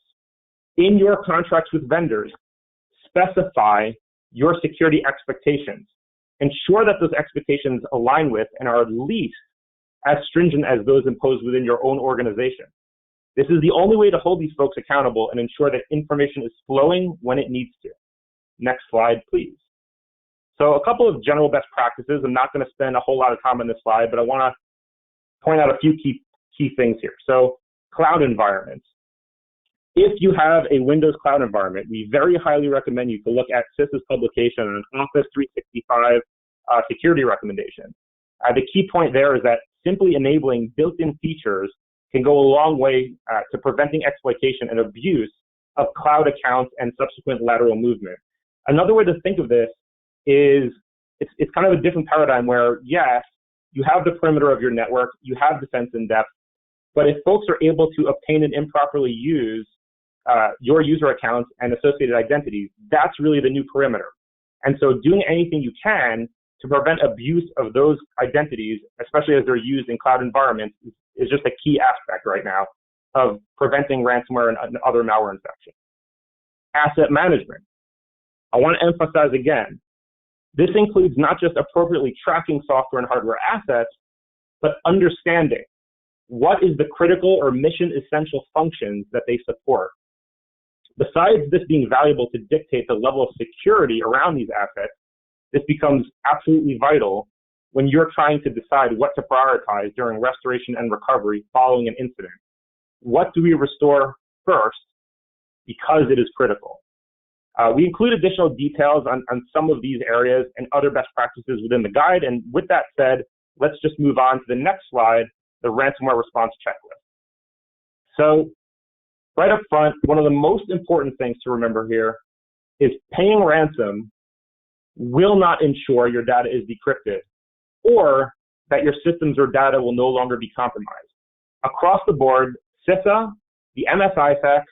in your contracts with vendors, specify your security expectations. Ensure that those expectations align with and are at least as stringent as those imposed within your own organization. This is the only way to hold these folks accountable and ensure that information is flowing when it needs to. Next slide, please. So a couple of general best practices. I'm not going to spend a whole lot of time on this slide, but I want to point out a few key things here. So cloud environments. If you have a Windows cloud environment, we very highly recommend you to look at CISA's publication on Office 365 security recommendation. The key point there is that simply enabling built-in features can go a long way to preventing exploitation and abuse of cloud accounts and subsequent lateral movement. Another way to think of this is it's kind of a different paradigm where, yes, you have the perimeter of your network, you have defense in depth, but if folks are able to obtain and improperly use your user accounts and associated identities, that's really the new perimeter. And so doing anything you can to prevent abuse of those identities, especially as they're used in cloud environments, is just a key aspect right now of preventing ransomware and other malware infection. Asset management. I want to emphasize again, this includes not just appropriately tracking software and hardware assets, but understanding what is the critical or mission essential functions that they support. Besides this being valuable to dictate the level of security around these assets, this becomes absolutely vital when you're trying to decide what to prioritize during restoration and recovery following an incident. What do we restore first because it is critical? We include additional details on some of these areas and other best practices within the guide. And with that said, let's just move on to the next slide, the ransomware response checklist. So right up front, one of the most important things to remember here is paying ransom will not ensure your data is decrypted or that your systems or data will no longer be compromised. Across the board, CISA, the MSISAC,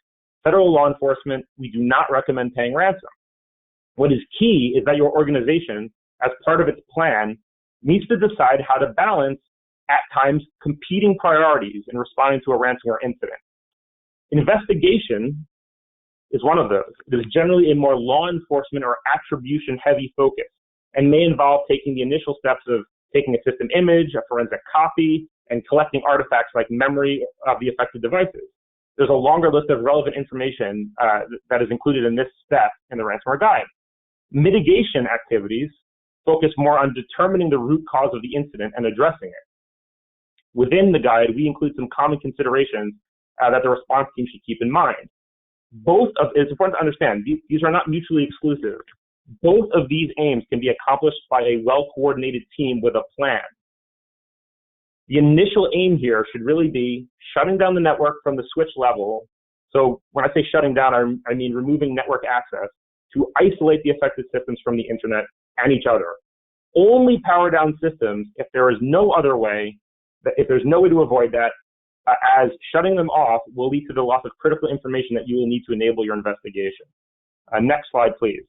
federal law enforcement, we do not recommend paying ransom. What is key is that your organization, as part of its plan, needs to decide how to balance, at times, competing priorities in responding to a ransomware incident. Investigation is one of those. It is generally a more law enforcement or attribution-heavy focus and may involve taking the initial steps of taking a system image, a forensic copy, and collecting artifacts like memory of the affected devices. There's a longer list of relevant information that is included in this step in the ransomware guide. Mitigation activities focus more on determining the root cause of the incident and addressing it. Within the guide, we include some common considerations that the response team should keep in mind. It's important to understand, these are not mutually exclusive. Both of these aims can be accomplished by a well-coordinated team with a plan. The initial aim here should really be shutting down the network from the switch level. So when I say shutting down, I mean removing network access to isolate the affected systems from the internet and each other. Only power down systems if there is no other way, if there's no way to avoid that, as shutting them off will lead to the loss of critical information that you will need to enable your investigation. Next slide, please.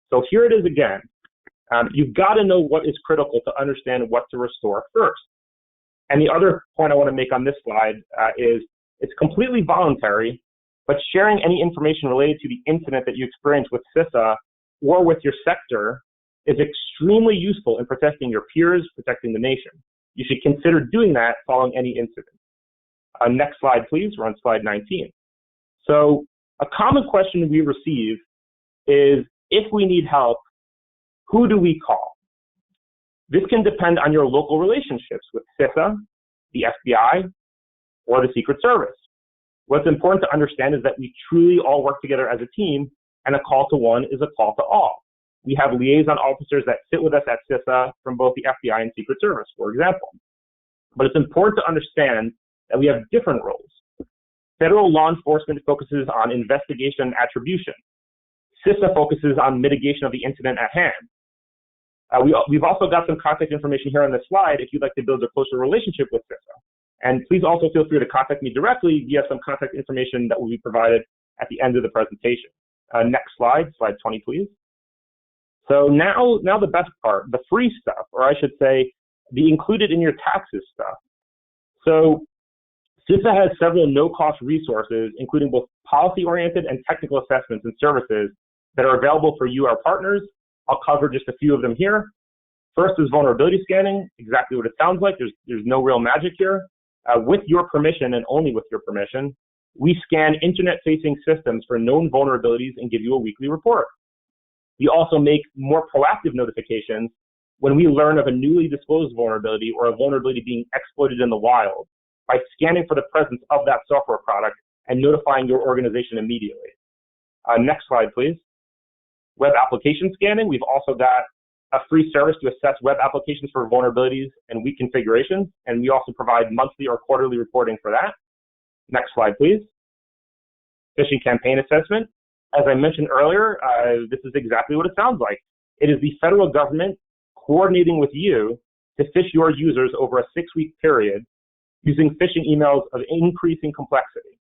So here it is again. You've got to know what is critical to understand what to restore first. And the other point I want to make on this slide is it's completely voluntary, but sharing any information related to the incident that you experienced with CISA or with your sector is extremely useful in protecting your peers, protecting the nation. You should consider doing that following any incident. Next slide, please. We're on slide 19. So a common question we receive is, if we need help, who do we call? This can depend on your local relationships with CISA, the FBI, or the Secret Service. What's important to understand is that we truly all work together as a team, and a call to one is a call to all. We have liaison officers that sit with us at CISA from both the FBI and Secret Service, for example. But it's important to understand that we have different roles. Federal law enforcement focuses on investigation and attribution. CISA focuses on mitigation of the incident at hand. We've also got some contact information here on this slide if you'd like to build a closer relationship with CISA. And please also feel free to contact me directly via some contact information that will be provided at the end of the presentation. Next slide, slide 20, please. So now the best part, the free stuff, or I should say, the included in your taxes stuff. So CISA has several no-cost resources, including both policy-oriented and technical assessments and services that are available for you, our partners. I'll cover just a few of them here. First is vulnerability scanning, exactly what it sounds like. There's no real magic here. With your permission and only with your permission, we scan internet-facing systems for known vulnerabilities and give you a weekly report. We also make more proactive notifications when we learn of a newly disclosed vulnerability or a vulnerability being exploited in the wild by scanning for the presence of that software product and notifying your organization immediately. Next slide, please. Web application scanning. We've also got a free service to assess web applications for vulnerabilities and weak configurations, and we also provide monthly or quarterly reporting for that. Next slide, please. Phishing campaign assessment. As I mentioned earlier, this is exactly what it sounds like. It is the federal government coordinating with you to phish your users over a 6-week period using phishing emails of increasing complexity.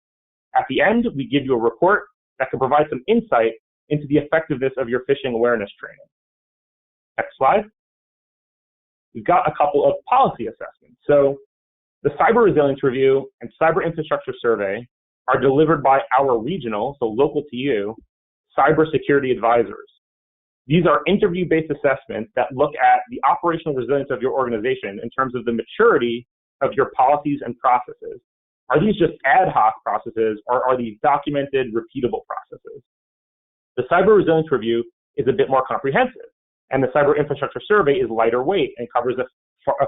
At the end, we give you a report that can provide some insight into the effectiveness of your phishing awareness training. Next slide. We've got a couple of policy assessments. So the Cyber Resilience Review and Cyber Infrastructure Survey are delivered by our regional, so local to you, cybersecurity advisors. These are interview-based assessments that look at the operational resilience of your organization in terms of the maturity of your policies and processes. Are these just ad hoc processes, or are these documented, repeatable processes? The Cyber Resilience Review is a bit more comprehensive, and the Cyber Infrastructure Survey is lighter weight and covers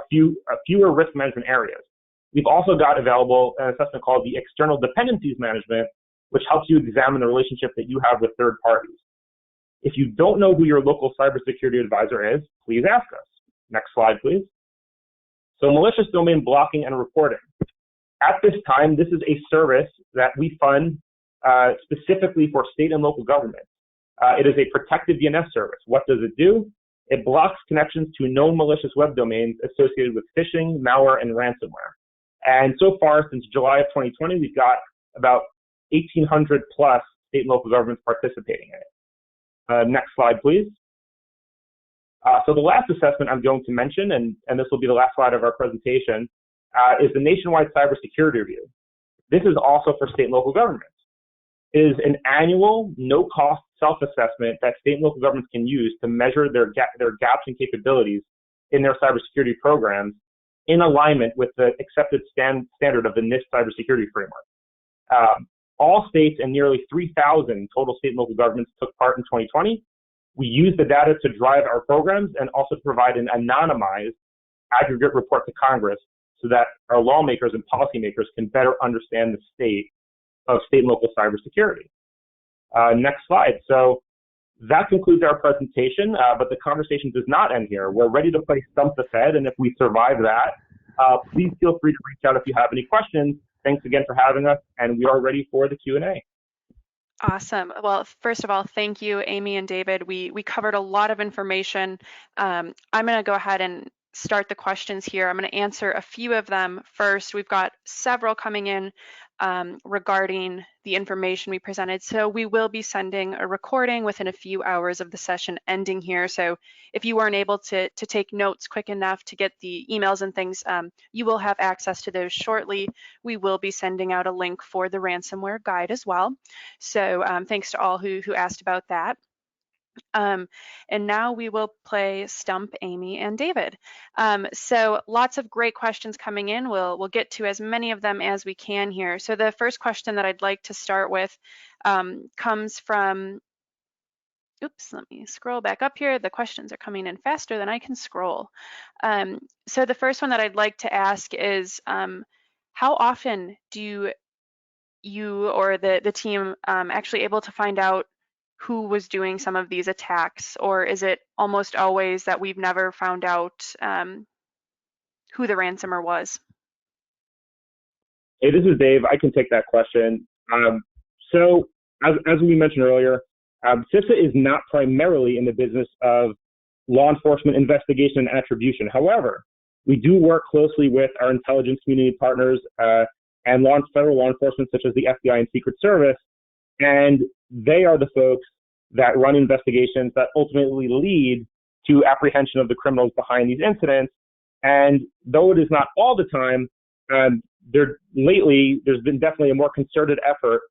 fewer risk management areas. We've also got available an assessment called the External Dependencies Management, which helps you examine the relationship that you have with third parties. If you don't know who your local cybersecurity advisor is, please ask us. Next slide, please. So malicious domain blocking and reporting. At this time, this is a service that we fund specifically for state and local governments. It is a protected DNS service. What does it do? It blocks connections to known malicious web domains associated with phishing, malware, and ransomware. And so far, since July of 2020, we've got about 1,800 plus state and local governments participating in it. Next slide, please. So the last assessment I'm going to mention, and this will be the last slide of our presentation, is the Nationwide Cybersecurity Review. This is also for state and local governments. It is an annual, no-cost self-assessment that state and local governments can use to measure their gaps and capabilities in their cybersecurity programs in alignment with the accepted standard of the NIST cybersecurity framework. All states and nearly 3,000 total state and local governments took part in 2020. We used the data to drive our programs and also to provide an anonymized aggregate report to Congress so that our lawmakers and policymakers can better understand the state of state and local cybersecurity. Next slide. So that concludes our presentation, but the conversation does not end here. We're ready to play Stump the Fed, and if we survive that, please feel free to reach out if you have any questions. Thanks again for having us, and we are ready for the Q&A. Awesome. Well, first of all, thank you, Amy and David. We covered a lot of information. I'm going to go ahead and start the questions here. I'm going to answer a few of them first. We've got several coming in regarding the information we presented. So we will be sending a recording within a few hours of the session ending here. So if you weren't able to take notes quick enough to get the emails and things, you will have access to those shortly. We will be sending out a link for the ransomware guide as well. So thanks to all who asked about that. And now we will play Stump Amy and David. So lots of great questions coming in. We'll get to as many of them as we can here. So the first question that I'd like to start with comes from, oops, let me scroll back up here. The questions are coming in faster than I can scroll. So the first one that I'd like to ask is, how often do you or the team actually able to find out who was doing some of these attacks, or is it almost always that we've never found out who the ransomer was? Hey, this is Dave. I can take that question. So as we mentioned earlier, CISA is not primarily in the business of law enforcement investigation and attribution. However, we do work closely with our intelligence community partners and federal law enforcement such as the FBI and Secret Service, and they are the folks that run investigations that ultimately lead to apprehension of the criminals behind these incidents. And though it is not all the time, lately there's been definitely a more concerted effort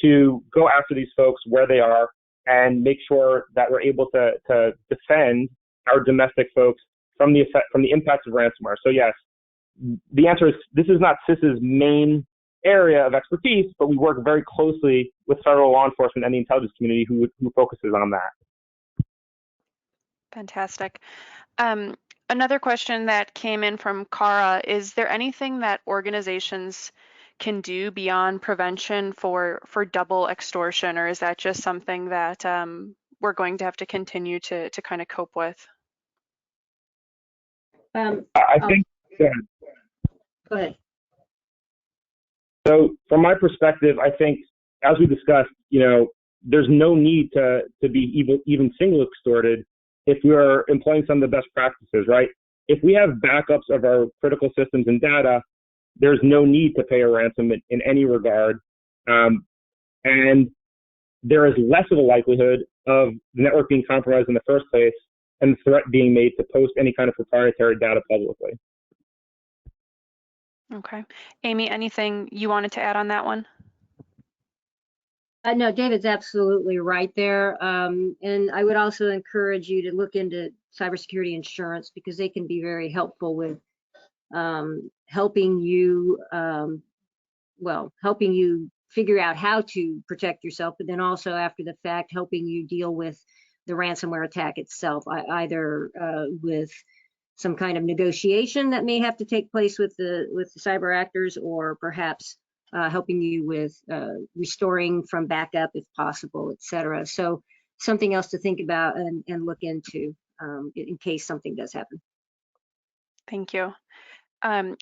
to go after these folks where they are and make sure that we're able to defend our domestic folks from the impacts of ransomware. So yes, the answer is this is not CISA's main area of expertise, but we work very closely with federal law enforcement and the intelligence community who focuses on that. Fantastic. Another question that came in from Cara, is there anything that organizations can do beyond prevention for double extortion, or is that just something that we're going to have to continue to kind of cope with? I think, go ahead. So from my perspective, I think, as we discussed, there's no need to be even single extorted if we are employing some of the best practices, right? If we have backups of our critical systems and data, there's no need to pay a ransom in any regard. And there is less of a likelihood of the network being compromised in the first place and the threat being made to post any kind of proprietary data publicly. Okay. Amy, anything you wanted to add on that one? No, David's absolutely right there. And I would also encourage you to look into cybersecurity insurance, because they can be very helpful with helping you, helping you figure out how to protect yourself, but then also after the fact, helping you deal with the ransomware attack itself, either with some kind of negotiation that may have to take place with the cyber actors, or perhaps helping you with restoring from backup if possible, etc. So something else to think about and look into in case something does happen. Thank you.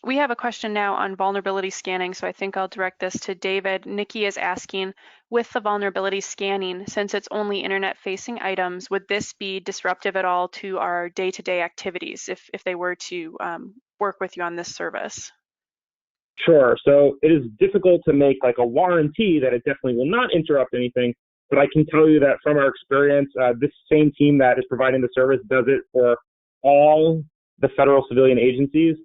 We have a question now on vulnerability scanning, so I think I'll direct this to David. Nikki is asking, with the vulnerability scanning, since it's only internet-facing items, would this be disruptive at all to our day-to-day activities if they were to work with you on this service? Sure. So it is difficult to make like a warranty that it definitely will not interrupt anything, but I can tell you that from our experience, this same team that is providing the service does it for all the federal civilian agencies.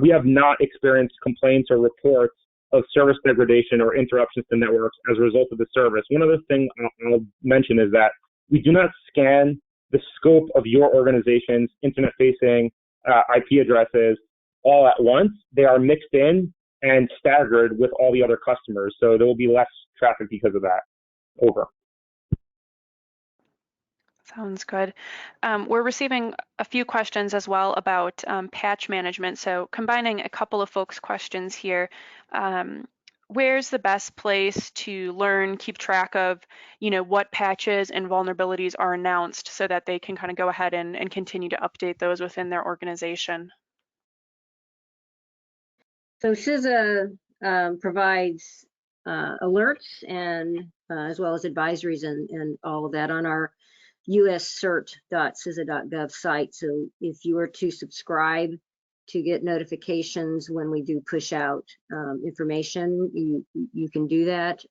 We have not experienced complaints or reports of service degradation or interruptions to networks as a result of the service. One other thing I'll mention is that we do not scan the scope of your organization's internet-facing IP addresses all at once. They are mixed in and staggered with all the other customers, so there will be less traffic because of that. Over. Sounds good. We're receiving a few questions as well about patch management. So combining a couple of folks' questions here, where's the best place to learn, keep track of, what patches and vulnerabilities are announced so that they can kind of go ahead and continue to update those within their organization? So CISA provides alerts and as well as advisories and all of that on our uscert.cisa.gov site. So if you were to subscribe to get notifications when we do push out information, you can do that.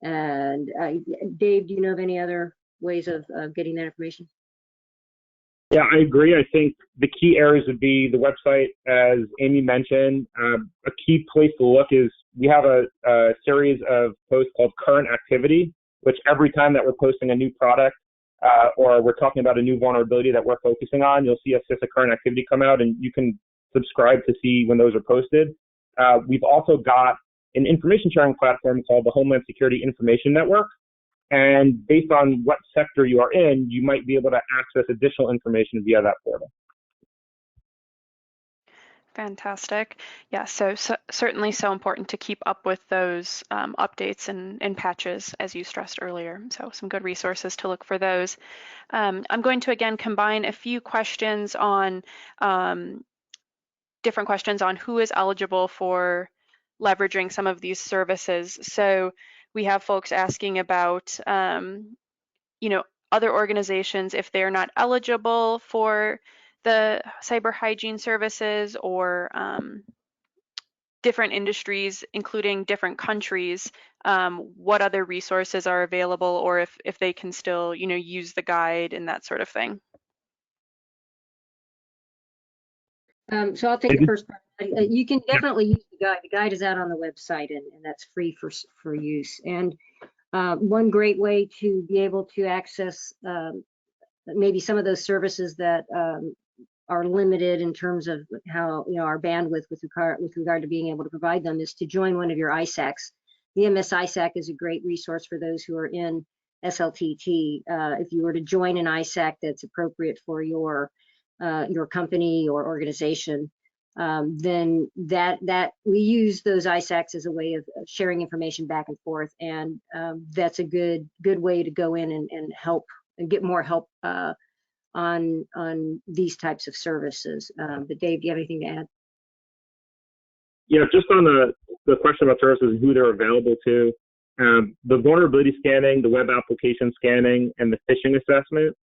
And Dave, do you know of any other ways of getting that information? Yeah, I agree. I think the key areas would be the website, as Amy mentioned. A key place to look is we have a series of posts called Current Activity, which every time that we're posting a new product or we're talking about a new vulnerability that we're focusing on, you'll see a CISA Current Activity come out, and you can subscribe to see when those are posted. We've also got an information sharing platform called the Homeland Security Information Network. And based on what sector you are in, you might be able to access additional information via that portal. Fantastic. Yeah, so certainly so important to keep up with those updates and patches, as you stressed earlier. So some good resources to look for those. I'm going to, again, combine a few questions on different questions on who is eligible for leveraging some of these services. So we have folks asking about, other organizations, if they're not eligible for the cyber hygiene services, or different industries, including different countries, what other resources are available, or if they can still, use the guide and that sort of thing. So I'll take the first part. You can definitely use the guide. The guide is out on the website, and that's free for use. And One great way to be able to access maybe some of those services that are limited in terms of how, our bandwidth with regard to being able to provide them is to join one of your ISACs. The MS ISAC is a great resource for those who are in SLTT. If you were to join an ISAC that's appropriate for your company or organization, then that we use those ISACs as a way of sharing information back and forth, and that's a good way to go in and help and get more help on these types of services. But Dave, do you have anything to add? Yeah, just on the question about services and who they're available to, the vulnerability scanning, the web application scanning, and the phishing assessment,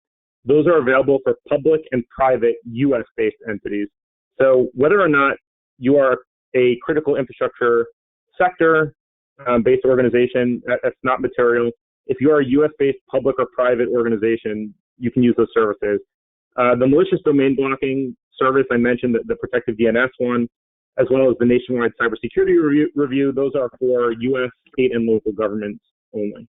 those are available for public and private US-based entities. So whether or not you are a critical infrastructure sector based organization, that's not material. If you are a US-based public or private organization, you can use those services. The malicious domain blocking service, I mentioned the protective DNS one, as well as the nationwide cybersecurity review, those are for US, state, and local governments only.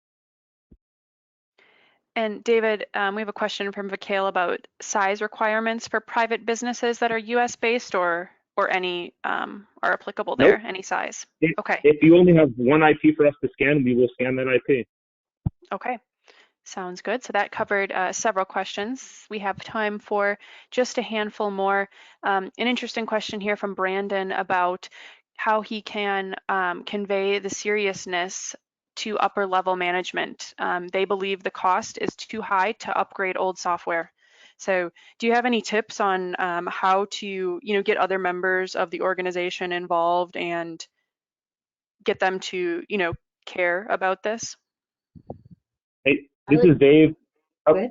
And David, we have a question from Mikhail about size requirements for private businesses that are US based or any are applicable there, Nope. any size. Okay. If you only have one IP for us to scan, we will scan that IP. Okay. Sounds good. So that covered several questions. We have time for just a handful more. An interesting question here from Brandon about how he can convey the seriousness to upper level management. They believe the cost is too high to upgrade old software. So do you have any tips on how to get other members of the organization involved and get them to care about this? Hey, this is Dave. Go ahead.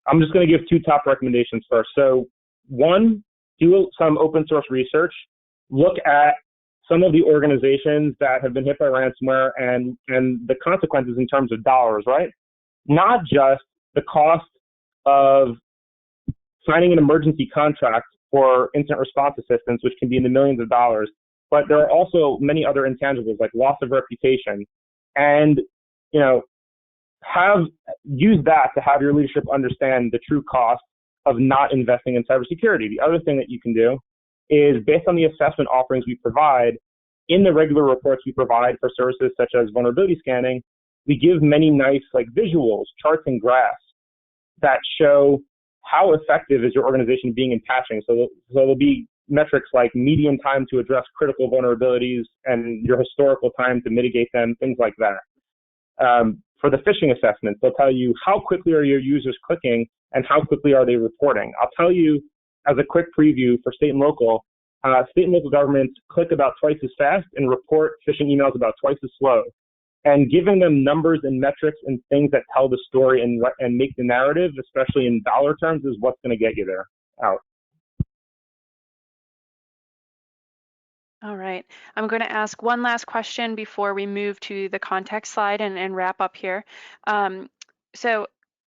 I'm just going to give two top recommendations first. So one, do some open source research. Look at some of the organizations that have been hit by ransomware and the consequences in terms of dollars, right? Not just the cost of signing an emergency contract for incident response assistance, which can be in the millions of dollars, but there are also many other intangibles like loss of reputation. And, use that to have your leadership understand the true cost of not investing in cybersecurity. The other thing that you can do is, based on the assessment offerings we provide, in the regular reports we provide for services such as vulnerability scanning, we give many nice visuals, charts, and graphs that show how effective is your organization being in patching. So there'll be metrics like median time to address critical vulnerabilities and your historical time to mitigate them, things like that. For the phishing assessments, they'll tell you how quickly are your users clicking and how quickly are they reporting. I'll tell you, as a quick preview for state and local governments click about twice as fast and report phishing emails about twice as slow. And giving them numbers and metrics and things that tell the story and make the narrative, especially in dollar terms, is what's going to get you there out. All right, I'm going to ask one last question before we move to the context slide and wrap up here. So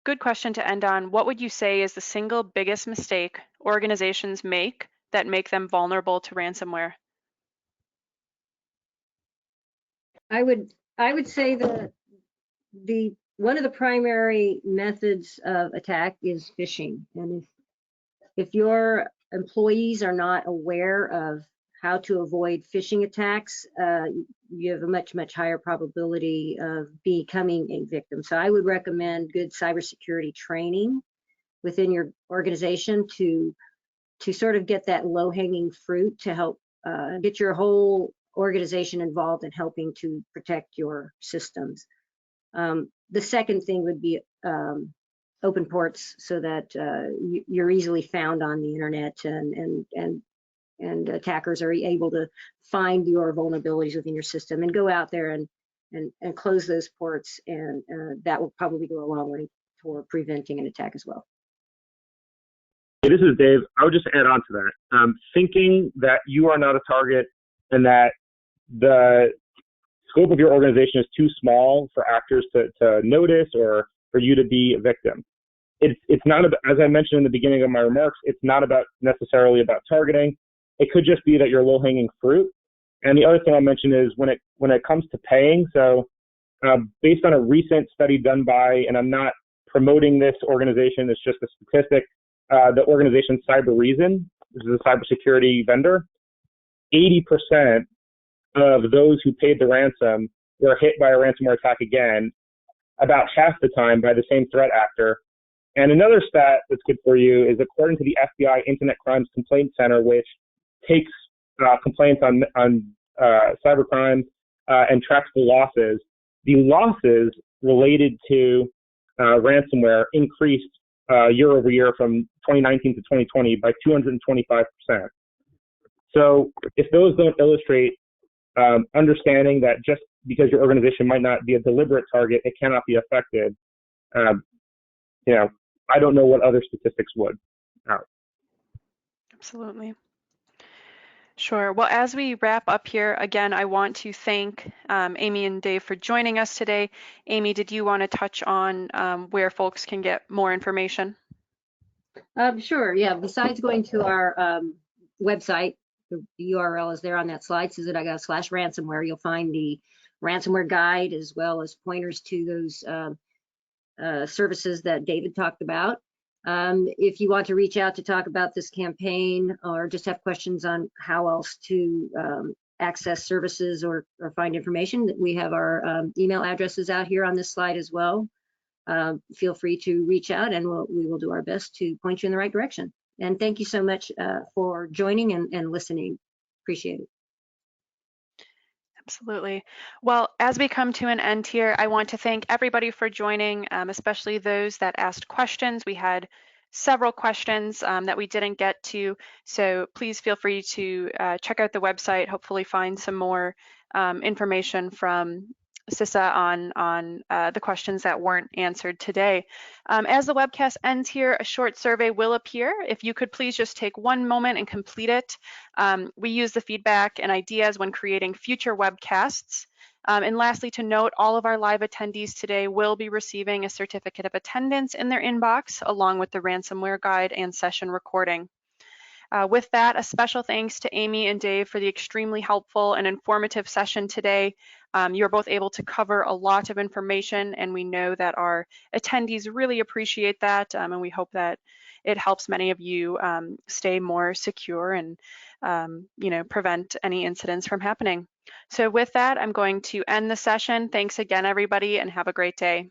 good question to end on. What would you say is the single biggest mistake organizations make that make them vulnerable to ransomware? I would say that one of the primary methods of attack is phishing. And if your employees are not aware of how to avoid phishing attacks, you have a much higher probability of becoming a victim. So I would recommend good cybersecurity training within your organization to sort of get that low-hanging fruit to help get your whole organization involved in helping to protect your systems. The second thing would be open ports, so that you're easily found on the internet, and attackers are able to find your vulnerabilities within your system and go out there and close those ports, and that will probably go a long way for preventing an attack as well. Hey, this is Dave. I would just add on to that. Thinking that you are not a target and that the scope of your organization is too small for actors to notice or for you to be a victim. It's not about, as I mentioned in the beginning of my remarks, it's not necessarily about targeting. It could just be that you're low-hanging fruit. And the other thing I'll mention is when it comes to paying, so based on a recent study done by, and I'm not promoting this organization, it's just a statistic, the organization Cybereason, this is a cybersecurity vendor, 80% of those who paid the ransom were hit by a ransomware attack again, about half the time by the same threat actor. And another stat that's good for you is according to the FBI Internet Crimes Complaint Center, which takes complaints on cybercrime and tracks the losses related to ransomware increased year over year from 2019 to 2020 by 225%. So if those don't illustrate understanding that just because your organization might not be a deliberate target, it cannot be affected, I don't know what other statistics would. Absolutely. Sure. Well, as we wrap up here, again, I want to thank Amy and Dave for joining us today. Amy, did you want to touch on where folks can get more information? Sure, yeah. Besides going to our website, the URL is there on that slide, CISA.gov/ransomware. You'll find the ransomware guide as well as pointers to those services that David talked about. If you want to reach out to talk about this campaign or just have questions on how else to access services or find information, we have our email addresses out here on this slide as well. Feel free to reach out and we will do our best to point you in the right direction. And thank you so much for joining and listening. Appreciate it. Absolutely. Well, as we come to an end here, I want to thank everybody for joining, especially those that asked questions. We had several questions that we didn't get to, so please feel free to check out the website, hopefully find some more information from CISA on the questions that weren't answered today. As the webcast ends here, a short survey will appear. If you could please just take one moment and complete it. We use the feedback and ideas when creating future webcasts. And lastly, to note, all of our live attendees today will be receiving a certificate of attendance in their inbox, along with the ransomware guide and session recording. With that, a special thanks to Amy and Dave for the extremely helpful and informative session today. You're both able to cover a lot of information, and we know that our attendees really appreciate that, and we hope that it helps many of you stay more secure and prevent any incidents from happening. So with that, I'm going to end the session. Thanks again, everybody, and have a great day.